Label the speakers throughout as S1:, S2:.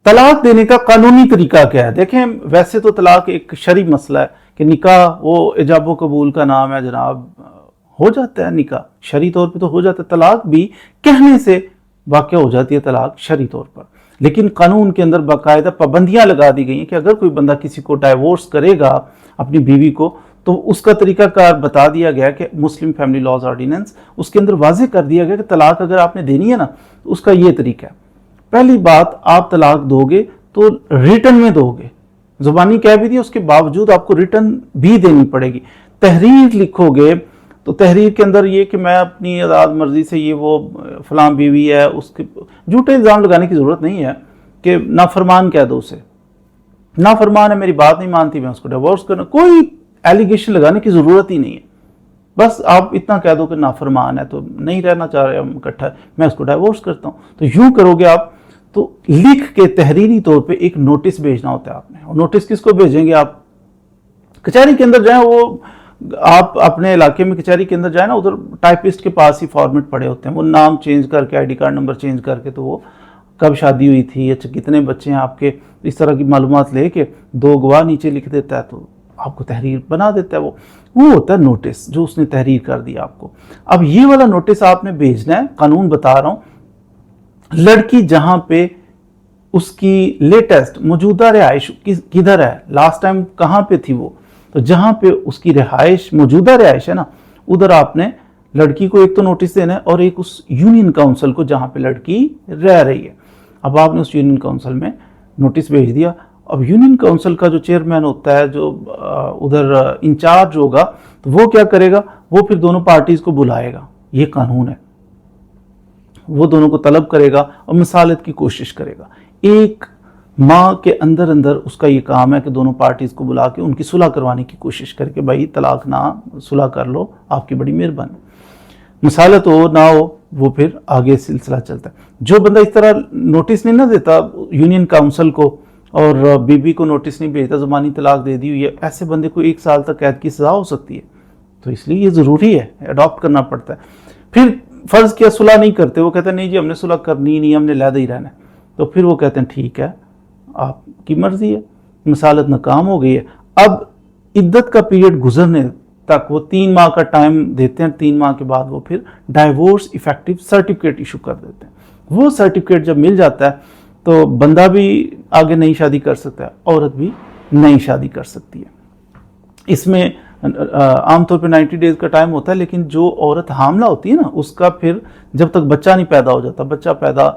S1: طلاق دینے کا قانونی طریقہ کیا ہے؟ دیکھیں ویسے تو طلاق ایک شرعی مسئلہ ہے کہ نکاح وہ ایجاب و قبول کا نام ہے جناب، ہو جاتا ہے نکاح شرعی طور پہ تو ہو جاتا ہے، طلاق بھی کہنے سے واقع ہو جاتی ہے طلاق شرعی طور پر، لیکن قانون کے اندر باقاعدہ پابندیاں لگا دی گئی ہیں کہ اگر کوئی بندہ کسی کو ڈائیورس کرے گا اپنی بیوی کو تو اس کا طریقہ کار بتا دیا گیا کہ مسلم فیملی لاز آرڈیننس اس کے اندر واضح کر دیا گیا کہ طلاق اگر آپ نے دینی ہے نا تو اس کا یہ طریقہ ہے۔ پہلی بات، آپ طلاق دو گے تو ریٹن میں دو گے، زبانی کہہ بھی دیا، اس کے باوجود آپ کو ریٹن بھی دینی پڑے گی۔ تحریر لکھو گے تو تحریر کے اندر یہ کہ میں اپنی آزاد مرضی سے یہ وہ فلاں بیوی ہے، اس کے جھوٹے الزام لگانے کی ضرورت نہیں ہے کہ نافرمان کہہ دو اسے، نافرمان ہے، میری بات نہیں مانتی، میں اس کو ڈیورس کرنا، کوئی ایلیگیشن لگانے کی ضرورت ہی نہیں ہے۔ بس آپ اتنا کہہ دو کہ نافرمان ہے تو نہیں رہنا چاہ رہے ہم اکٹھا، میں اس کو ڈائیورس کرتا ہوں، تو یوں کرو گے آپ۔ تو لکھ کے تحریری طور پہ ایک نوٹس بھیجنا ہوتا ہے آپ نے، اور نوٹس کس کو بھیجیں گے؟ آپ کچہری کے اندر جائیں، وہ آپ اپنے علاقے میں کچہری کے اندر جائیں نا، ادھر ٹائپسٹ کے پاس ہی فارمیٹ پڑے ہوتے ہیں، وہ نام چینج کر کے، I D card number change کر کے، تو وہ کب شادی ہوئی تھی، اچھا کتنے بچے ہیں آپ کے، اس طرح کی معلومات لے کے 2 گواہ نیچے لکھ دیتا ہے، تو آپ کو تحریر بنا دیتا ہے۔ وہ ہوتا ہے نوٹس جو اس نے تحریر کر دیا آپ کو۔ اب یہ والا نوٹس آپ نے بھیجنا ہے، قانون بتا رہا ہوں، لڑکی جہاں پہ اس کی لیٹسٹ موجودہ رہائش کدھر ہے، لاسٹ ٹائم کہاں پہ تھی وہ، تو جہاں پہ اس کی رہائش موجودہ رہائش ہے نا، ادھر آپ نے لڑکی کو ایک تو نوٹس دینا ہے، اور ایک اس یونین کاؤنسل کو جہاں پہ لڑکی رہ رہی ہے۔ اب آپ نے اس یونین کاؤنسل میں نوٹس بھیج دیا۔ اب یونین کاؤنسل کا جو چیئرمین ہوتا ہے، جو ادھر انچارج ہوگا، تو وہ کیا کرے گا؟ وہ پھر دونوں پارٹیز کو بلائے گا، یہ قانون ہے، وہ دونوں کو طلب کرے گا اور مصالحت کی کوشش کرے گا۔ 1 ماہ کے اندر اندر اس کا یہ کام ہے کہ دونوں پارٹیز کو بلا کے ان کی صلح کروانے کی کوشش کر کے، بھائی طلاق نہ، صلح کر لو، آپ کی بڑی مہربانی۔ مصالحت ہو نہ ہو وہ پھر آگے سلسلہ چلتا ہے۔ جو بندہ اس طرح نوٹس نہیں نہ دیتا یونین کاؤنسل کو، اور بیوی کو نوٹس نہیں بھیجتا، زبانی طلاق دے دی ہوئی ہے، ایسے بندے کو 1 سال تک قید کی سزا ہو سکتی ہے۔ تو اس لیے یہ ضروری ہے، اڈاپٹ کرنا پڑتا ہے۔ پھر فرض کیا صلح نہیں کرتے، وہ کہتے ہیں نہیں جی ہم نے صلح کرنی نہیں، ہم نے علیحدہ ہی رہنا ہے، تو پھر وہ کہتے ہیں ٹھیک ہے آپ کی مرضی ہے، مصالحت ناکام ہو گئی ہے۔ اب عدت کا پیریڈ گزرنے تک وہ 3 ماہ کا ٹائم دیتے ہیں، 3 ماہ کے بعد وہ پھر ڈائیورس ایفیکٹو سرٹیفکیٹ ایشو کر دیتے ہیں۔ وہ سرٹیفکیٹ جب مل جاتا ہے تو بندہ بھی آگے نئی شادی کر سکتا ہے، عورت بھی نئی شادی کر سکتی ہے۔ اس میں عام طور پہ 90 ڈیز کا ٹائم ہوتا ہے، لیکن جو عورت حاملہ ہوتی ہے نا، اس کا پھر جب تک بچہ نہیں پیدا ہو جاتا، بچہ پیدا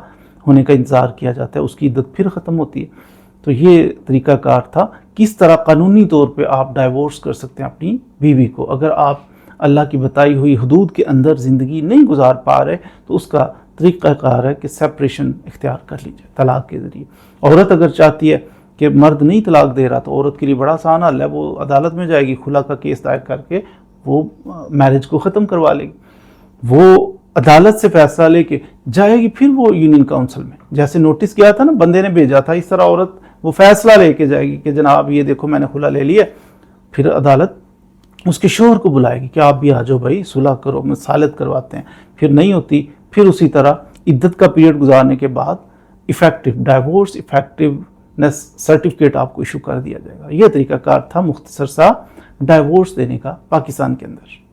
S1: ہونے کا انتظار کیا جاتا ہے، اس کی عدت پھر ختم ہوتی ہے۔ تو یہ طریقہ کار تھا کس طرح قانونی طور پہ آپ ڈائیورس کر سکتے ہیں اپنی بیوی کو۔ اگر آپ اللہ کی بتائی ہوئی حدود کے اندر زندگی نہیں گزار پا رہے تو اس کا طریقہ کار ہے کہ سیپریشن اختیار کر لیجیے طلاق کے ذریعے۔ عورت اگر چاہتی ہے کہ مرد نہیں طلاق دے رہا تو عورت کے لیے بڑا آسان حل ہے، وہ عدالت میں جائے گی، خلا کا کیس دائر کر کے وہ میرج کو ختم کروا لے گی۔ وہ عدالت سے فیصلہ لے کے جائے گی، پھر وہ یونین کاؤنسل میں جیسے نوٹس کیا تھا نا، بندے نے بھیجا تھا، اس طرح عورت وہ فیصلہ لے کے جائے گی کہ جناب یہ دیکھو میں نے خلا لے لیا۔ پھر عدالت اس کے شوہر کو بلائے گی کہ آپ بھی آ جاؤ بھائی، صلح کرو، مصالحت کرواتے ہیں۔ پھر نہیں ہوتی، پھر اسی طرح عدت کا پیریڈ گزارنے کے بعد ایفیکٹو ڈائیورس ایفیکٹونیس سرٹیفکیٹ آپ کو ایشو کر دیا جائے گا۔ یہ طریقہ کار تھا مختصر سا ڈائیورس دینے کا پاکستان کے اندر۔